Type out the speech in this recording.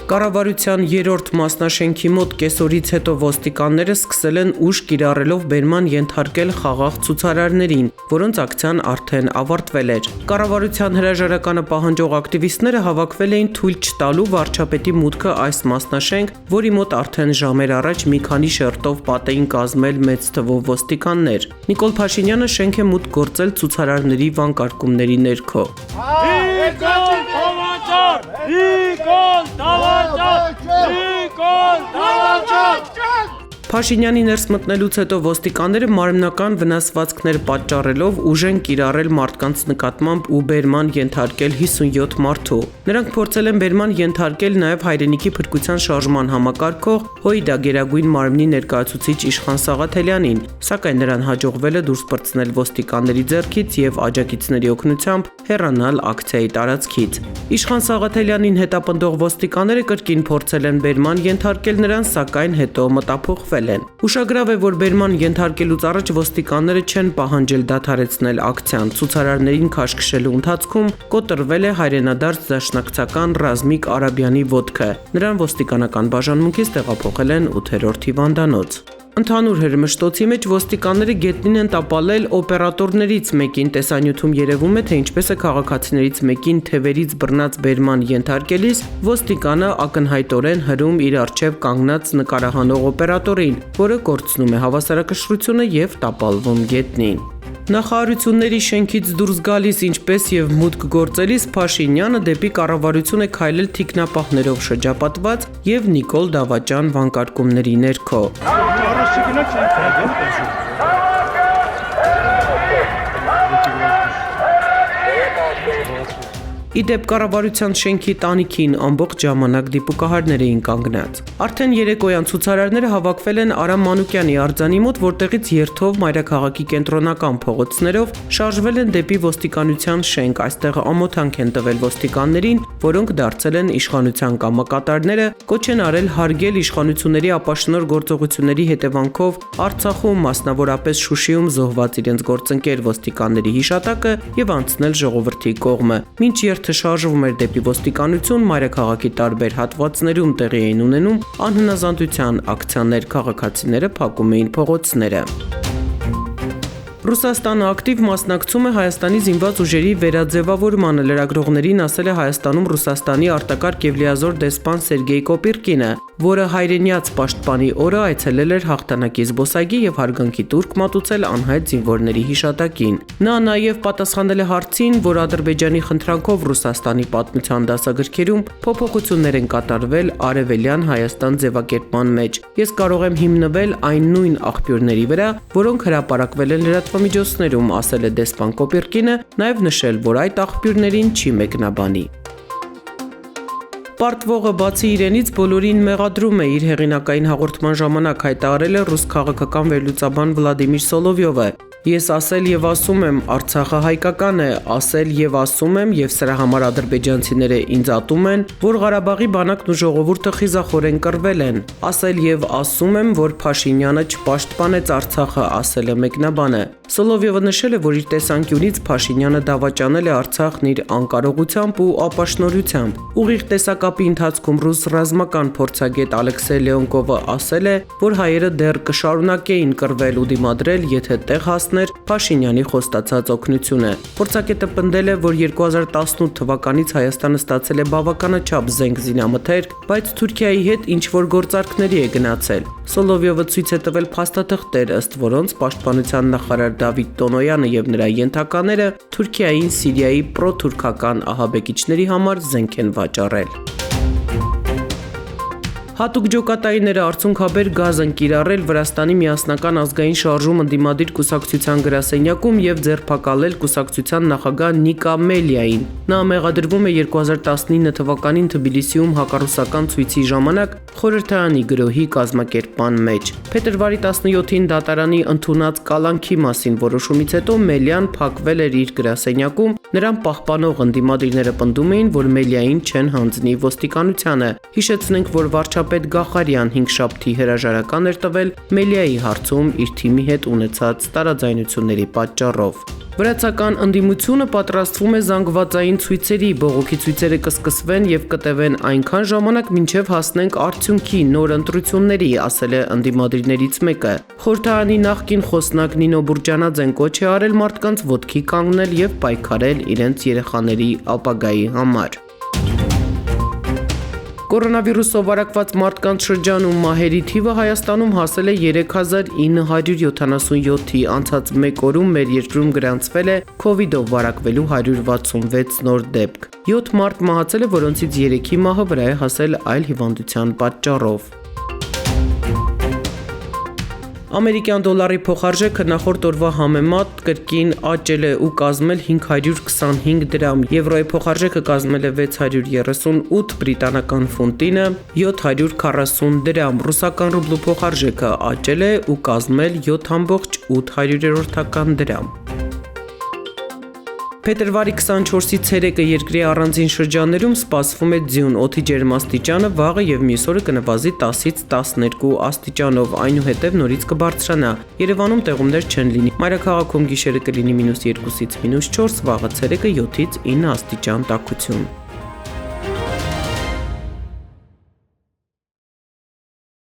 Կառավարության երրորդ մասնաշենքի մոտ կեսօրից հետո ոստիկանները սկսել են ուժ կիրառելով բերման ենթարկել խաղաղ ցուցարարներին, որոնց ակցիան արդեն ավարտվել էր։ Կառավարության հրաժարականը պահանջող ակտիվիստները հավաքվել էին թույլ չտալու վարչապետի մուտքը այս մասնաշենք, որի մոտ արդեն ժամեր առաջ մի քանի շերտով պատ էին կազմել մեծ թվով ոստիկաններ։ Նիկոլ Փաշինյանը շենք է մուտք գործել ցուցարարների վանկարկումների ներքո։ Փաշինյանի ներս մտնելուց հետո ոստիկանները մարմնական վնասվածքներ պատճառելով ուժ են կիրառել մարդկանց նկատմամբ ու բերման ենթարկել 57 մարդու։ Նրանք փորձել են բերման ենթարկել նաև հայրենիքի փրկության շարժման համակարգող ՀՅԴ գերագույն մարմնի ներկայացուցիչ Իշխան Սաղաթելյանին, սակայն նրան հաջողվել է դուրս պրծնել ոստիկանների ձեռքից եւ աջակիցների օգնությամբ հեռանալ ակցիայի տարածքից։ Իշխան Սաղաթելյանին հետապնդող ոստիկանները կրկին փորձել են բերման ենթարկել նրան, սակայն հետո մտափոխվել են։ Ուշագրավ է, որ բերման ենթարկելուց առաջ ոստիկանները չեն պահանջել դադարեցնել ակցիան։ Ցուցարարներին քաշքշելու ընթացքում կոտրվել է հայրենադարձ դաշնակցական Ռազմիկ Արաբյանի ոտքը։ Նրան ոստիկանական բաժանմունքից տեղափոխել են 8-րդ հիվանդանոց։ Ընդհանուր հրմշտոցի մեջ ոստիկանները գետնին են տապալել օպերատորներից մեկին, տեսանյութում երևում է, թե ինչպես է քաղաքացիներից մեկին թևերից բռնած բերման ենթարկելիս ոստիկանը ակնհայտորեն հրում իր առջև կանգնած նկարահանող օպերատորին, որը կորցնում է հավասարակշռությունը եւ տապալվում գետնին։ Նախարարությունների շենքից դուրս գալիս, ինչպես եւ մուտք գործելիս Փաշինյանը դեպի կառավարություն է քայլել թիկնապահներով շրջապատված եւ Նիկոլ Դավաճան վանկարկումների ներքո։ Իդեպ կառավարության շենքի տանիքին ամբողջ ժամանակ դիպուկահարներ էին կանգնած։ Արդեն երեկոյան ցուցարարները հավաքվել են Արամ Մանուկյանի արձանի մոտ, որտեղից երթով մայրաքաղաքի կենտրոնական փողոցներով շարժվել են դեպի ոստիկանության շենք։ Այստեղ ամոթանք են տվել ոստիկաններին, որոնք դարձել են իշխանության կամակատարները, կոչ են արել հարգել իշխանությունների ապաշնոր գործողությունների հետևանքով Արցախում, մասնավորապես Շուշիում զոհված իրենց գործընկեր ոստիկանների հիշատակը եւ անցնել ժողովրդի կողմը։ Մինչ երթը շարժվում էր դեպի ոստիկանություն, մայրաքաղաքի տարբեր հատվածներում տեղի էին ունենում անհնազանդության ակցիաներ, քաղաքացիները փակում էին փողոցները։ Ռուսաստանը ակտիվ մասնակցում է Հայաստանի զինված ուժերի վերաձևավորմանը, լրագրողներին ասել է Հայաստանում Ռուսաստանի արտակարգ եւ լիազոր դեսպան Սերգեյ Կոպիրկինը, որը հայրենիաց պաշտպանի օրը այցելել էր հաղթանակի զբոսայգի եւ հարգանքի տուրք մատուցել անհայտ զինվորների հիշատակին։ Նա նաեւ պատասխանել է հարցին, որ Ադրբեջանի խնդրանքով Ռուսաստանի պատմության դասագրքերում փոփոխություններ են կատարվել Արևելյան Հայաստան ձևակերպման մեջ։ Ես կարող եմ հիմնվել այն նույն աղբյուրների վրա, որոնք հրապարակվել են լրատվամիջոցներում, ասել է դեսպան Կոպիրկինը, նաեւ նշել, որ այդ աղբյուրներին չի մեկնաբանի։ Պարտվողը բացի իրենից բոլորին մեղադրում է, իր հեղինակային հաղորդման ժամանակ հայտարարել է ռուս քաղաքական վերլուծաբան Վլադիմիր Սոլովյովը։ Ես ասել եւ ասում եմ, Արցախը հայկական է, ասել եւ ասում եմ, եւ սրա համար ադրբեջանցիները ինձ ատում են, որ Ղարաբաղի բանակն ու ժողովուրդը խիզախորեն կռվել են։ Ասել եւ ասում եմ, որ Փաշինյանը չպաշտպանեց Արցախը, ասել է մեկնաբանը։ Սոլովյովը նշել է, որ իր տեսանկյունից Փաշինյանը դավաճանել է Արցախն իր անկարողությամբ ու ապաշնորհությամբ։ Ուղիղ տեսակապի ընթացքում ռուս ռազմական փորձագետ Ալեքսեյ Լեոնկովը ասել է, որ հայերը դեռ կշարունակեին կռվել ու դիմադրել, եթե տեղ հասներ Փաշինյանի խոստացած օգնությունը։ Փորձագետը պնդել է, որ 2018 թվականից Հայաստանը ստացել է բավականաչափ զենք զինամթերք, բայց Թուրքիայի հետ ինչ-որ գործարքների է գնացել։ Սոլովյովը ցույց է տվել փաստաթղթեր, ըստ որոնց պաշտպանության նախարար Դավիթ Տոնոյանը եւ նրա ենթակաները Թուրքիային Սիրիայի պրոթուրքական ահաբեկիչների համար զենք են վաճառել։ Հատուկ ջոկատայինները արցունքաբեր գազ են կիրառել Վրաստանի միասնական ազգային շարժում ընդդիմադիր կուսակցության գրասենյակում եւ ձերբակալել կուսակցության նախագահ Նիկա Մելիային։ Նա մեղադրվում է 2019 թվականին Թբիլիսիում հակառուսական ցույցի ժամանակ խորհրդարանի գրոհի կազմակերպման մեջ։ Փետրվարի 17-ին դատարանի ընդունած կալանքի մասին որոշումից հետո Մելիան փակվել էր իր գրասենյակում, նրան պահպանող ընդդիմադիրները պնդում էին, որ Մելիային չեն հանձնի ոստիկանությանը։ Հիշեցնենք, որ վարչապետ Գախարյան 5 շաբթի հրաժարական էր տվել Մելիայի հարցում իր թիմի հետ ունեցած տարաձայնությունների պատճառով։ Վրացական ընդդիմությունը պատրաստվում է զանգվածային ցույցերի, բողոքի ցույցերը կսկսվեն եւ կտևեն այնքան ժամանակ, մինչեւ հասնենք արդյունքի նոր ընտրությունների, ասել է ընդդիմադիրներից մեկը։ Խորհրդարանի նախկին խոսնակ Նինո Բուրջանաձեն կոչ է արել մարդկանց ոտքի կանգնել եւ պայքարել իրենց երեխաների ապագայի համար։ Կորոնավիրուսով վարակված մարդկանց շրջանում մահերի թիվը Հայաստանում հասել է 3977-ի, անցած մեկ օրում մեր երկրում գրանցվել է COVID-ով վարակվելու 166 նոր դեպք։ 7 մարդ մահացել է, որոնցից 3-ի մահը վրա է հասել այլ հիվանդության պատճառով։ Ամերիկյան դոլարի փոխարժեքը նախորդ օրվա համեմատ կրկին աճել է ու կազմել 525 դրամ, եվրոյի փոխարժեքը կազմել է 638, բրիտանական ֆունտինը 740 դրամ, ռուսական ռուբլու փոխարժեքը աճել է ու կազմել 7.8 դրամ։ Փետրվարի 24-ից 3-ը երկրի առանձին շրջաններում սպասվում է ձյուն, օդի ջերմաստիճանը վաղը եւ մյուս օրը կնվազի 10-ից 12 աստիճանով, այնուհետև նորից կբարձրանա։ Երևանում տեղումներ չեն լինի։ Մայրաքաղաքում գիշերը կլինի -2-ից -4, վաղը ցերեկը 7-ից 9 աստիճան տաքություն։